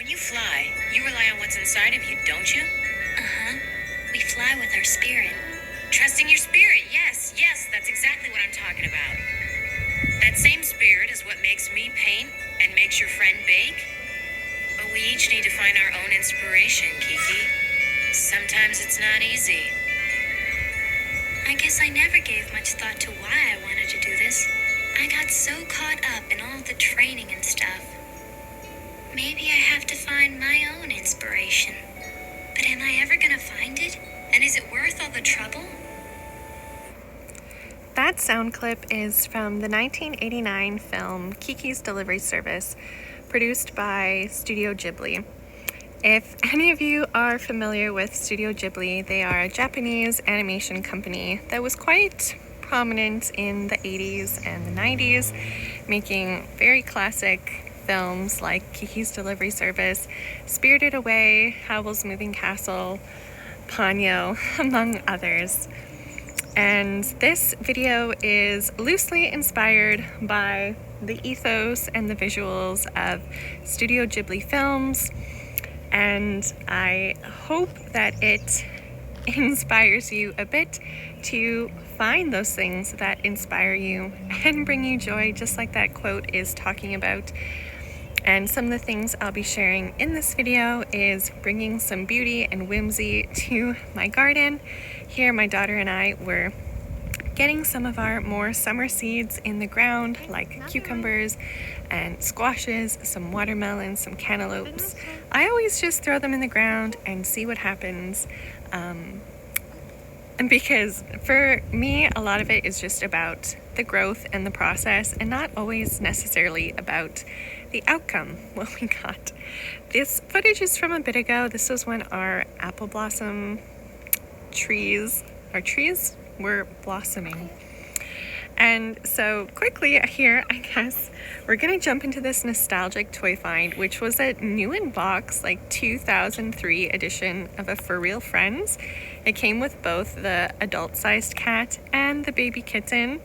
When you fly, you rely on what's inside of you, don't you? Uh-huh. We fly with our spirit. Trusting your spirit, yes, that's exactly what I'm talking about. That same spirit is what makes me paint and makes your friend bake. But we each need to find our own inspiration, Kiki. Sometimes it's not easy. I guess I never gave much thought to why I wanted to do this. I got so caught up in all the training and stuff. Maybe I have to find my own inspiration. But am I ever gonna find it? And is it worth all the trouble? That sound clip is from the 1989 film Kiki's Delivery Service, produced by Studio Ghibli. If any of you are familiar with Studio Ghibli, they are a Japanese animation company that was quite prominent in the 80s and the 90s, making very classic films like Kiki's Delivery Service, Spirited Away, Howl's Moving Castle, Ponyo, among others. And this video is loosely inspired by the ethos and the visuals of Studio Ghibli films, and I hope that it inspires you a bit to find those things that inspire you and bring you joy, just like that quote is talking about. And some of the things I'll be sharing in this video is bringing some beauty and whimsy to my garden. Here, my daughter and I were getting some of our more summer seeds in the ground, like cucumbers and squashes, some watermelons, some cantaloupes. I always just throw them in the ground and see what happens. And because for me, a lot of it is just about the growth and the process and not always necessarily about the outcome, what we got. This footage is from a bit ago. This was when our apple blossom trees were blossoming. And so quickly here, I guess, we're gonna jump into this nostalgic toy find, which was a new in box, like 2003 edition of a For Real Friends. It came with both the adult-sized cat and the baby kitten.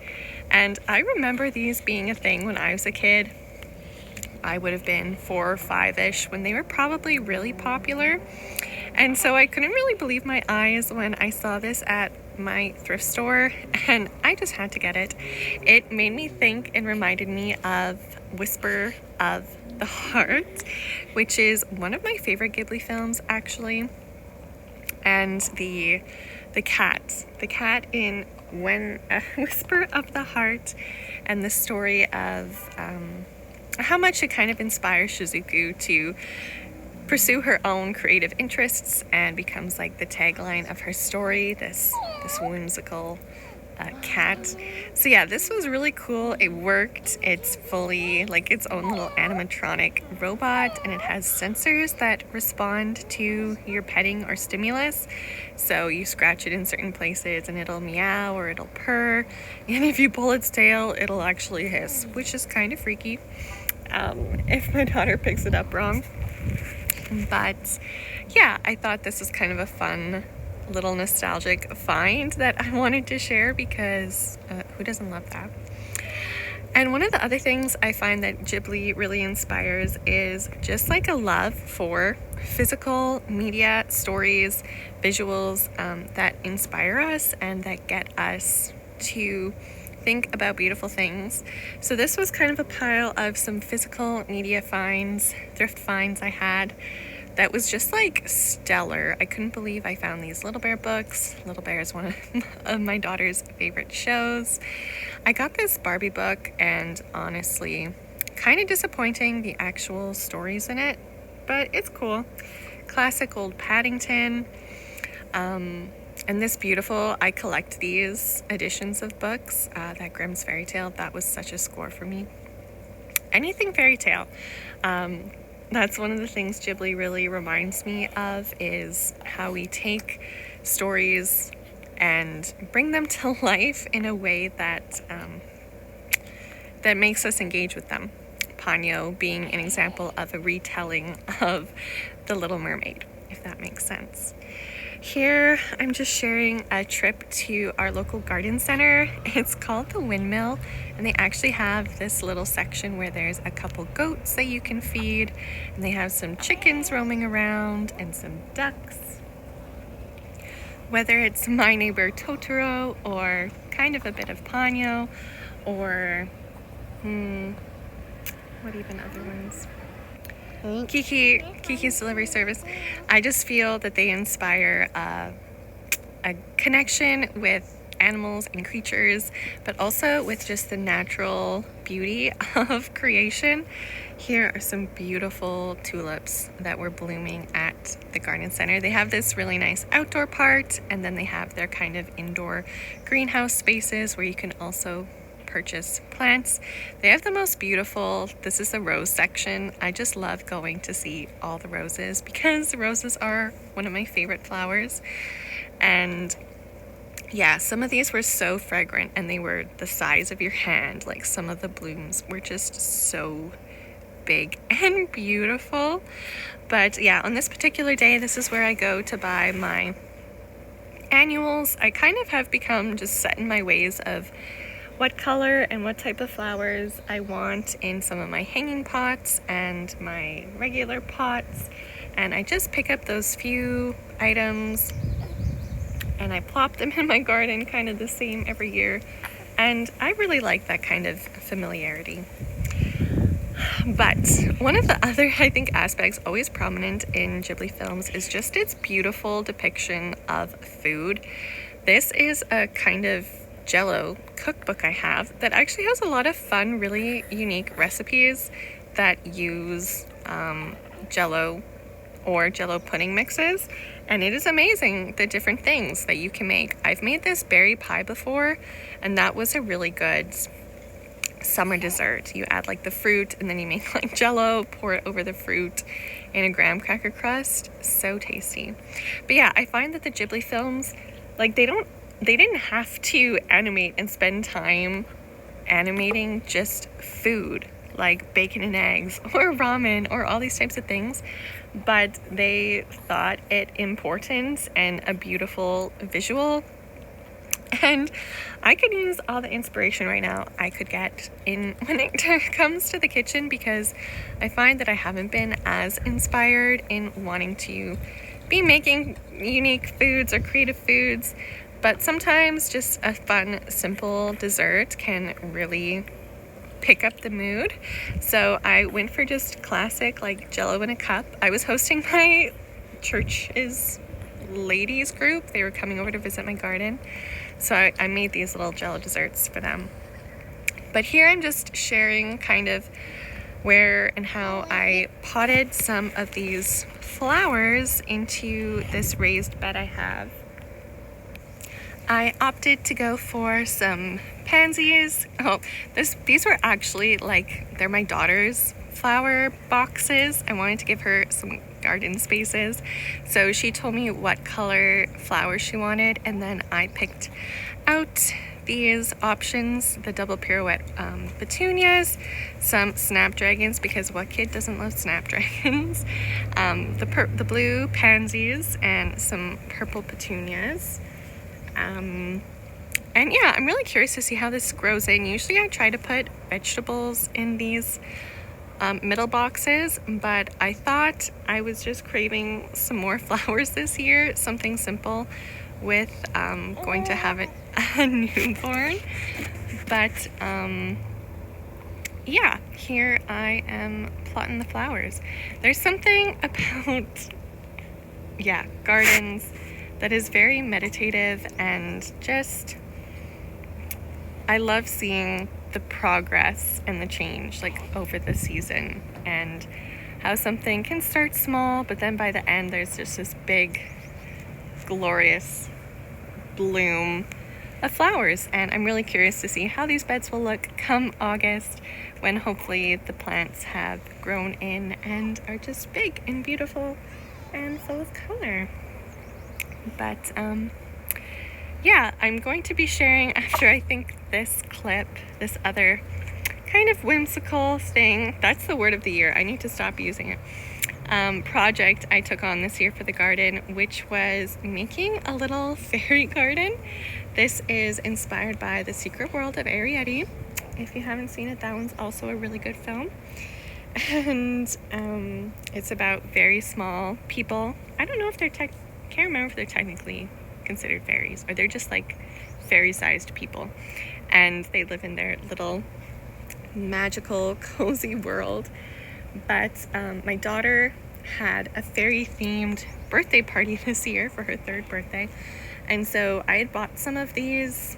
And I remember these being a thing when I was a kid. I would have been 4 or 5-ish when they were probably really popular. And so I couldn't really believe my eyes when I saw this at my thrift store, and I just had to get it. It made me think and reminded me of Whisper of the Heart, which is one of my favorite Ghibli films, actually. And the cat in Whisper of the Heart, and the story of how much it kind of inspires Shizuku to pursue her own creative interests and becomes like the tagline of her story, this whimsical cat. So yeah, this was really cool. It worked. It's fully like its own little animatronic robot, and it has sensors that respond to your petting or stimulus. So you scratch it in certain places and it'll meow or it'll purr, and if you pull its tail, it'll actually hiss, which is kind of freaky if my daughter picks it up wrong. But yeah, I thought this was kind of a fun little nostalgic find that I wanted to share because who doesn't love that? And one of the other things I find that Ghibli really inspires is just like a love for physical media, stories, visuals that inspire us and that get us to think about beautiful things. So this was kind of a pile of some physical media finds, thrift finds I had that was just like stellar. I couldn't believe I found these Little Bear books. Little Bear is one of my daughter's favorite shows. I got this Barbie book, and honestly, kind of disappointing, the actual stories in it, but it's cool. Classic old Paddington. And this beautiful, I collect these editions of books. That Grimm's Fairy Tale, that was such a score for me. Anything fairy tale. That's one of the things Ghibli really reminds me of, is how we take stories and bring them to life in a way that that makes us engage with them. Ponyo being an example of a retelling of The Little Mermaid, if that makes sense. Here, I'm just sharing a trip to our local garden center. It's called the Windmill, and they actually have this little section where there's a couple goats that you can feed, and they have some chickens roaming around and some ducks. Whether it's My Neighbor Totoro or kind of a bit of Ponyo or, what even other ones? Kiki's Delivery Service. I just feel that they inspire a connection with animals and creatures, but also with just the natural beauty of creation. Here are some beautiful tulips that were blooming at the garden center. They have this really nice outdoor part, and then they have their kind of indoor greenhouse spaces where you can also purchase plants. They have the most beautiful, this is the rose section. I just love going to see all the roses because roses are one of my favorite flowers. And yeah, some of these were so fragrant and they were the size of your hand. Like some of the blooms were just so big and beautiful. But yeah, on this particular day, this is where I go to buy my annuals. I kind of have become just set in my ways of what color and what type of flowers I want in some of my hanging pots and my regular pots. And I just pick up those few items and I plop them in my garden kind of the same every year. And I really like that kind of familiarity. But one of the other, I think, aspects always prominent in Ghibli films is just its beautiful depiction of food. This is a kind of Jello cookbook I have that actually has a lot of fun, really unique recipes that use Jello or Jello pudding mixes, and it is amazing the different things that you can make. I've made this berry pie before, and that was a really good summer dessert. You add like the fruit and then you make like Jello, pour it over the fruit in a graham cracker crust. So tasty. But yeah, I find that the Ghibli films, like they didn't have to animate and spend time animating just food like bacon and eggs or ramen or all these types of things, but they thought it important and a beautiful visual. And I could use all the inspiration right now I could get in when it comes to the kitchen, because I find that I haven't been as inspired in wanting to be making unique foods or creative foods. But sometimes just a fun, simple dessert can really pick up the mood. So I went for just classic, like Jello in a cup. I was hosting my church's ladies group. They were coming over to visit my garden. So I made these little Jello desserts for them. But here I'm just sharing kind of where and how I potted some of these flowers into this raised bed I have. I opted to go for some pansies. Oh, these were actually like, they're my daughter's flower boxes. I wanted to give her some garden spaces. So she told me what color flowers she wanted, and then I picked out these options, the double pirouette petunias, some snapdragons, because what kid doesn't love snapdragons, the blue pansies, and some purple petunias. And yeah, I'm really curious to see how this grows in. Usually I try to put vegetables in these middle boxes, but I thought I was just craving some more flowers this year, something simple with going to have a newborn. But yeah, here I am plotting the flowers. There's something about gardens that is very meditative, and just I love seeing the progress and the change like over the season, and how something can start small, but then by the end there's just this big glorious bloom of flowers. And I'm really curious to see how these beds will look come August, when hopefully the plants have grown in and are just big and beautiful and full of color. But yeah, I'm going to be sharing, after I think this clip, this other kind of whimsical thing. That's the word of the year. I need to stop using it. project I took on this year for the garden, which was making a little fairy garden. This is inspired by The Secret World of Arrietty. If you haven't seen it, that one's also a really good film. And it's about very small people. I don't know if they're can't remember if they're technically considered fairies, or they're just like fairy-sized people, and they live in their little magical cozy world. But my daughter had a fairy-themed birthday party this year for her 3rd birthday, and so I had bought some of these,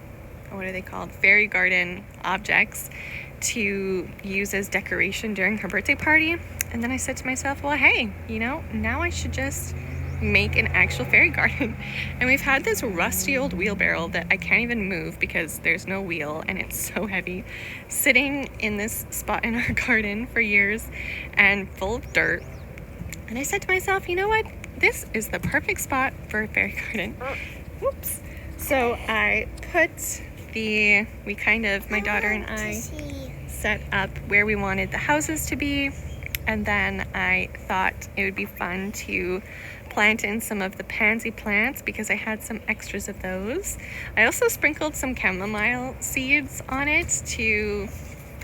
what are they called, fairy garden objects to use as decoration during her birthday party. And then I said to myself, well, hey, now I should just make an actual fairy garden. And we've had this rusty old wheelbarrow that I can't even move because there's no wheel and it's so heavy, sitting in this spot in our garden for years and full of dirt. And I said to myself, you know what? This is the perfect spot for a fairy garden. Whoops. So I put my daughter and I set up where we wanted the houses to be. And then I thought it would be fun to plant in some of the pansy plants because I had some extras of those. I also sprinkled some chamomile seeds on it to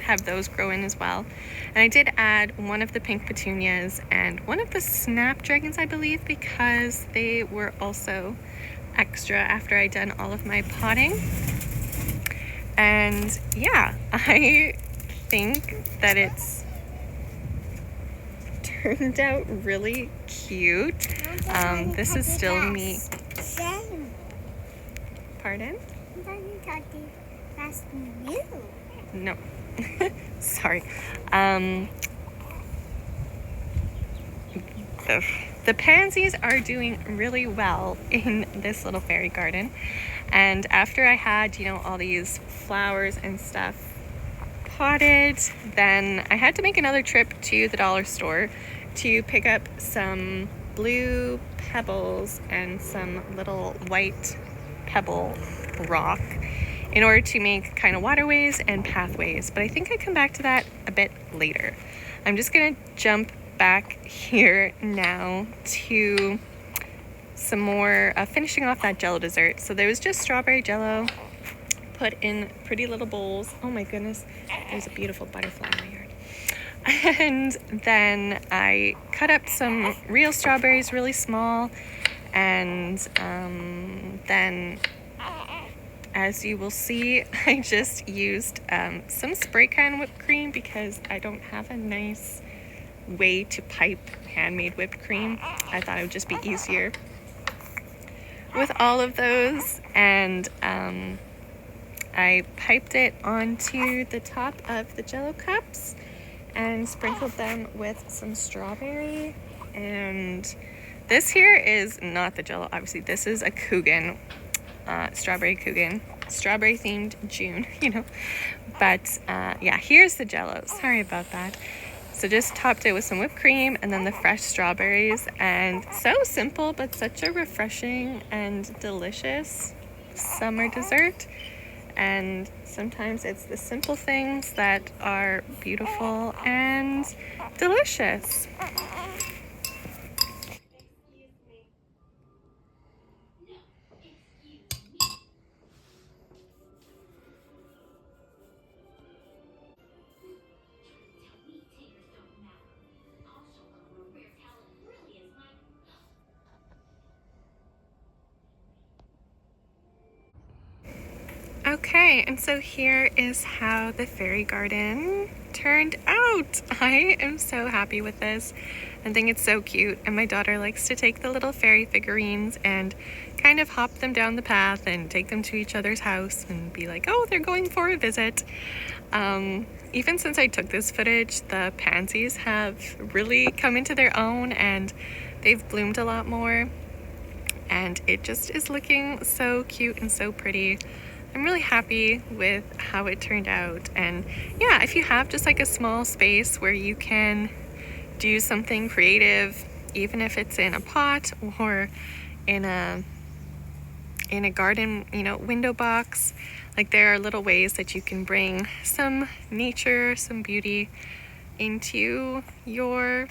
have those grow in as well. And I did add one of the pink petunias and one of the snapdragons, I believe, because they were also extra after I'd done all of my potting. And yeah, I think that it's turned out really cute. This is still me. Pardon? That's new. No. Sorry. The pansies are doing really well in this little fairy garden. And after I had, all these flowers and stuff potted, then I had to make another trip to the dollar store to pick up some blue pebbles and some little white pebble rock in order to make kind of waterways and pathways. But I think I come back to that a bit later. I'm just gonna jump back here now to some more finishing off that jello dessert. So there was just strawberry jello put in pretty little bowls. Oh my goodness, there's a beautiful butterfly in my yard. And then I cut up some real strawberries really small, and then as you will see, I just used some spray can whipped cream because I don't have a nice way to pipe handmade whipped cream. I thought it would just be easier with all of those, and I piped it onto the top of the jello cups and sprinkled them with some strawberry. And this here is not the jello, obviously. This is a Coogan, strawberry Coogan, strawberry themed June, But yeah, here's the jello. Sorry about that. So just topped it with some whipped cream and then the fresh strawberries, and so simple but such a refreshing and delicious summer dessert. And sometimes it's the simple things that are beautiful and delicious. Okay, and so here is how the fairy garden turned out. I am so happy with this. I think it's so cute, and my daughter likes to take the little fairy figurines and kind of hop them down the path and take them to each other's house and be like, oh, they're going for a visit. Even since I took this footage, the pansies have really come into their own and they've bloomed a lot more, and it just is looking so cute and so pretty. I'm really happy with how it turned out. And yeah, if you have just like a small space where you can do something creative, even if it's in a pot or in a garden, window box, like there are little ways that you can bring some nature, some beauty into your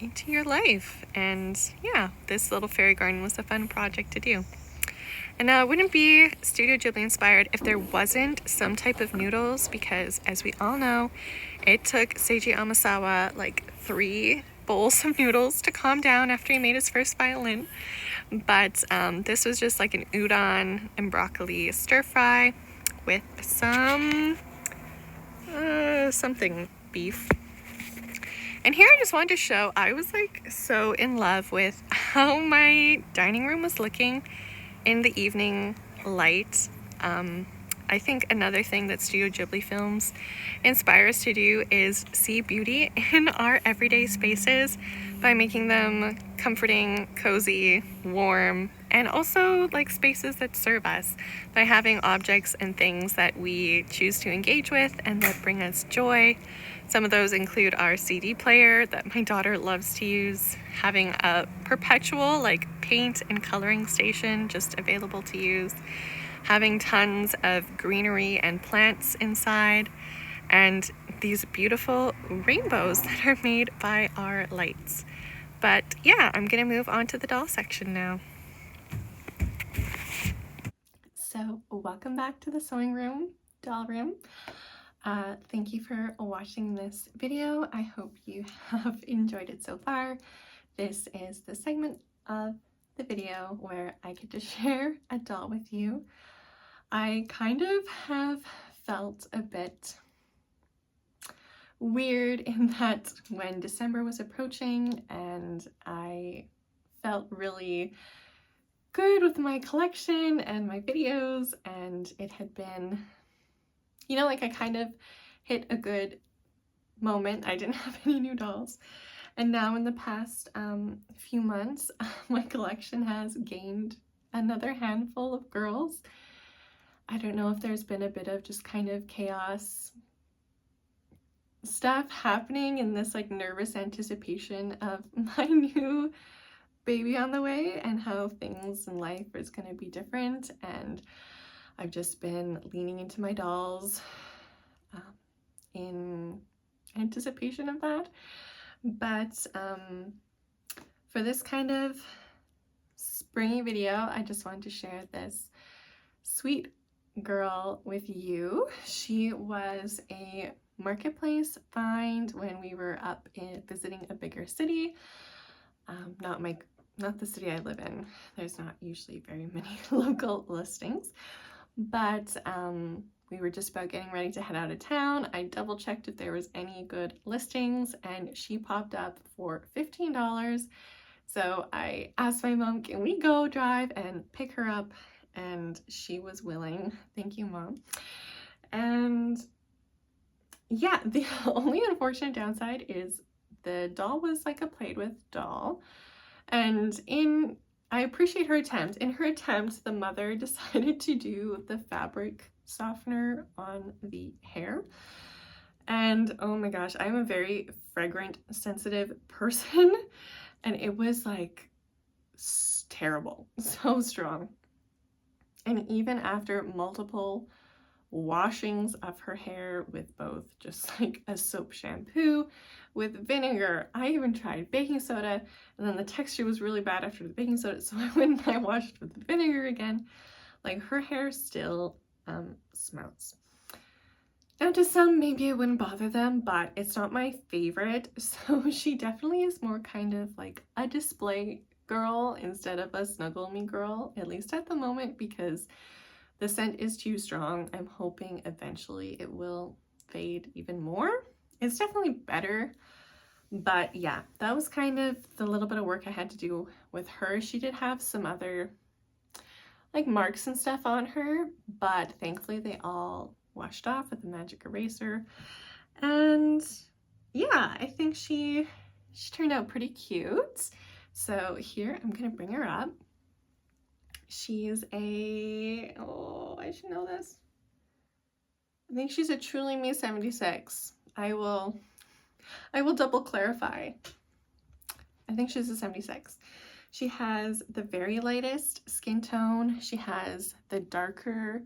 into your life. And yeah, this little fairy garden was a fun project to do. And now it wouldn't be Studio Ghibli inspired if there wasn't some type of noodles, because as we all know, it took Seiji Amasawa like 3 bowls of noodles to calm down after he made his first violin. But this was just like an udon and broccoli stir fry with some something beef. And here I just wanted to show, I was like so in love with how my dining room was looking in the evening light. I think another thing that Studio Ghibli films inspire us to do is see beauty in our everyday spaces by making them comforting, cozy, warm, and also like spaces that serve us by having objects and things that we choose to engage with and that bring us joy. Some of those include our CD player that my daughter loves to use, having a perpetual like paint and coloring station just available to use, having tons of greenery and plants inside, and these beautiful rainbows that are made by our lights. But yeah, I'm gonna move on to the doll section now. So welcome back to the sewing room, doll room. Thank you for watching this video. I hope you have enjoyed it so far. This is the segment of the video where I get to share a doll with you. I kind of have felt a bit weird in that when December was approaching and I felt really good with my collection and my videos, and it had been, you know, like I kind of hit a good moment. I didn't have any new dolls. And now in the past few months, my collection has gained another handful of girls. I don't know if there's been a bit of just kind of chaos stuff happening in this like nervous anticipation of my new baby on the way and how things in life is going to be different. And I've just been leaning into my dolls in anticipation of that. But for this kind of springy video, I just wanted to share this sweet girl with you. She was a marketplace find when we were up in visiting a bigger city. Not the city I live in. There's not usually very many local listings, but we were just about getting ready to head out of town. I double checked if there was any good listings, and she popped up for $15. So I asked my mom, can we go drive and pick her up? And she was willing. Thank you, Mom. And yeah, the only unfortunate downside is the doll was like a played with doll. And I appreciate her attempt. In her attempt, the mother decided to do the fabric softener on the hair. And oh my gosh, I'm a very fragrant sensitive person, and it was like terrible, so strong. And even after multiple washings of her hair with both just like a soap shampoo with vinegar, I even tried baking soda, and then the texture was really bad after the baking soda, so I went and I washed with the vinegar again. Like, her hair still smells. Now to some maybe it wouldn't bother them, but it's not my favorite, so she definitely is more kind of like a display girl instead of a snuggle me girl, at least at the moment, because the scent is too strong. I'm hoping eventually it will fade even more. It's definitely better, but yeah, that was kind of the little bit of work I had to do with her. She did have some other like marks and stuff on her, but thankfully they all washed off with the magic eraser. And yeah, I think she turned out pretty cute. So here, I'm gonna bring her up. She's oh, I should know this. I think she's a Truly Me 76. I will double clarify. I think she's a 76. She has the very lightest skin tone. She has the darker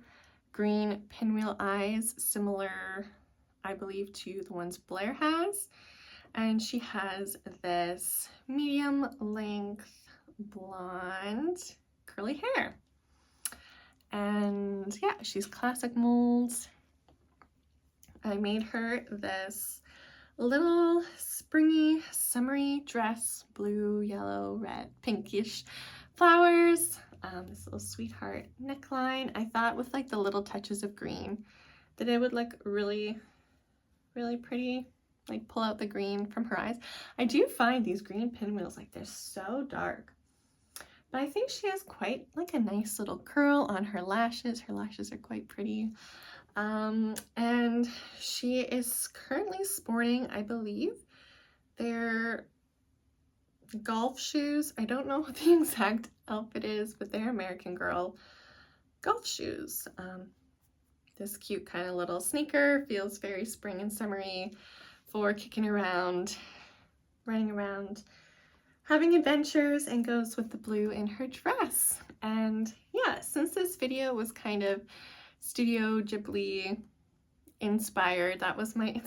green pinwheel eyes, similar, I believe, to the ones Blair has. And she has this medium length blonde curly hair. And yeah, she's classic molds. I made her this little springy, summery dress, blue, yellow, red, pinkish flowers. This little sweetheart neckline. I thought with like the little touches of green that it would look really, really pretty, like pull out the green from her eyes. I do find these green pinwheels, like they're so dark. But I think she has quite like a nice little curl on her lashes. Her lashes are quite pretty. And she is currently sporting, I believe, their golf shoes. I don't know what the exact outfit is, but they're American Girl golf shoes. This cute kind of little sneaker feels very spring and summery for kicking around, running around, having adventures, and goes with the blue in her dress. And yeah, since this video was kind of Studio Ghibli inspired, that was my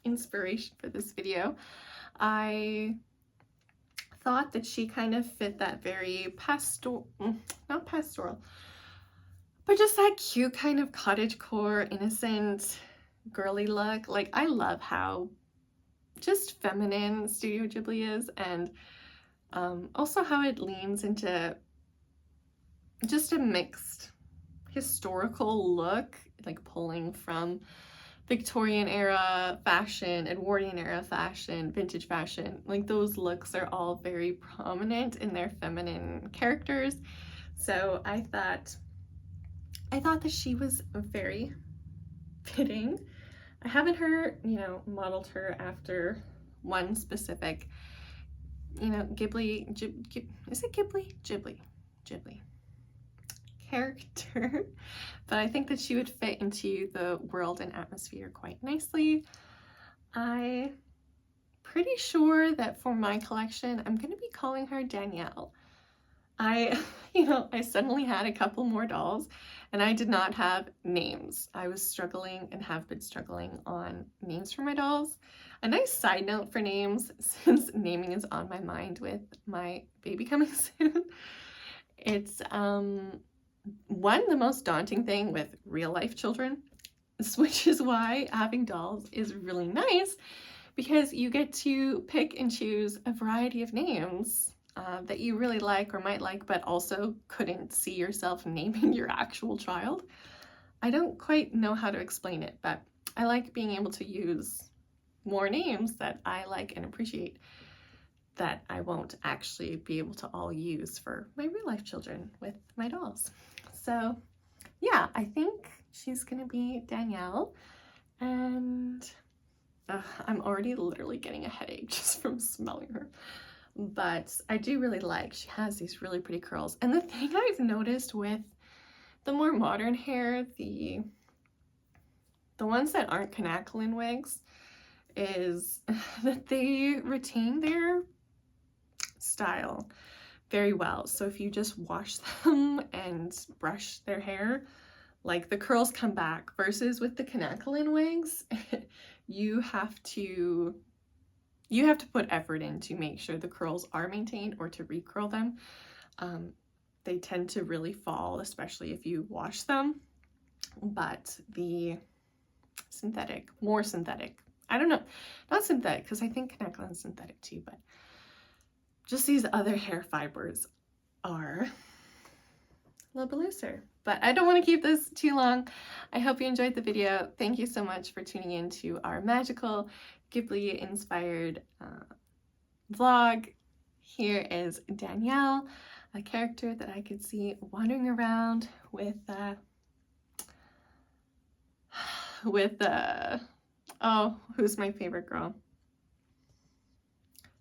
inspiration for this video, I thought that she kind of fit that very not pastoral, but just that cute kind of cottagecore, innocent, girly look. Like, I love how just feminine Studio Ghibli is, and also how it leans into just a mixed historical look, like pulling from Victorian era fashion, Edwardian era fashion, vintage fashion. Like, those looks are all very prominent in their feminine characters. So I thought that she was very fitting. I haven't modeled her after one specific, Ghibli, is it Ghibli? Ghibli character, but I think that she would fit into the world and atmosphere quite nicely. I'm pretty sure that for my collection, I'm going to be calling her Danielle. I suddenly had a couple more dolls and I did not have names. I was struggling and have been struggling on names for my dolls. A nice side note for names, since naming is on my mind with my baby coming soon. It's the most daunting thing with real life children, which is why having dolls is really nice, because you get to pick and choose a variety of names that you really like or might like, but also couldn't see yourself naming your actual child. I don't quite know how to explain it, but I like being able to use more names that I like and appreciate that I won't actually be able to all use for my real life children with my dolls. So yeah, I think she's gonna be Danielle, and I'm already literally getting a headache just from smelling her. But I do really like, she has these really pretty curls. And the thing I've noticed with the more modern hair, the ones that aren't Canacolin wigs, is that they retain their style very well. So if you just wash them and brush their hair, like, the curls come back, versus with the Canacolin wigs, you have to put effort in to make sure the curls are maintained or to recurl them. They tend to really fall, especially if you wash them. But the more synthetic, I don't know, not synthetic, because I think Canacolin is synthetic too, but just these other hair fibers are a little bit looser. But I don't want to keep this too long. I hope you enjoyed the video. Thank you so much for tuning in to our magical Ghibli inspired vlog. Here is Danielle, a character that I could see wandering around with oh, who's my favorite girl?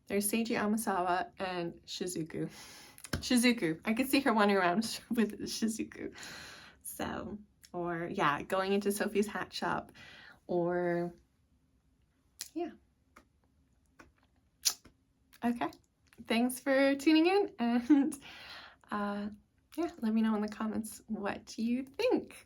There's Seiji Amasawa and Shizuku. I could see her wandering around with Shizuku. So, or yeah, going into Sophie's hat shop, or yeah. Okay, thanks for tuning in, and yeah, let me know in the comments what you think.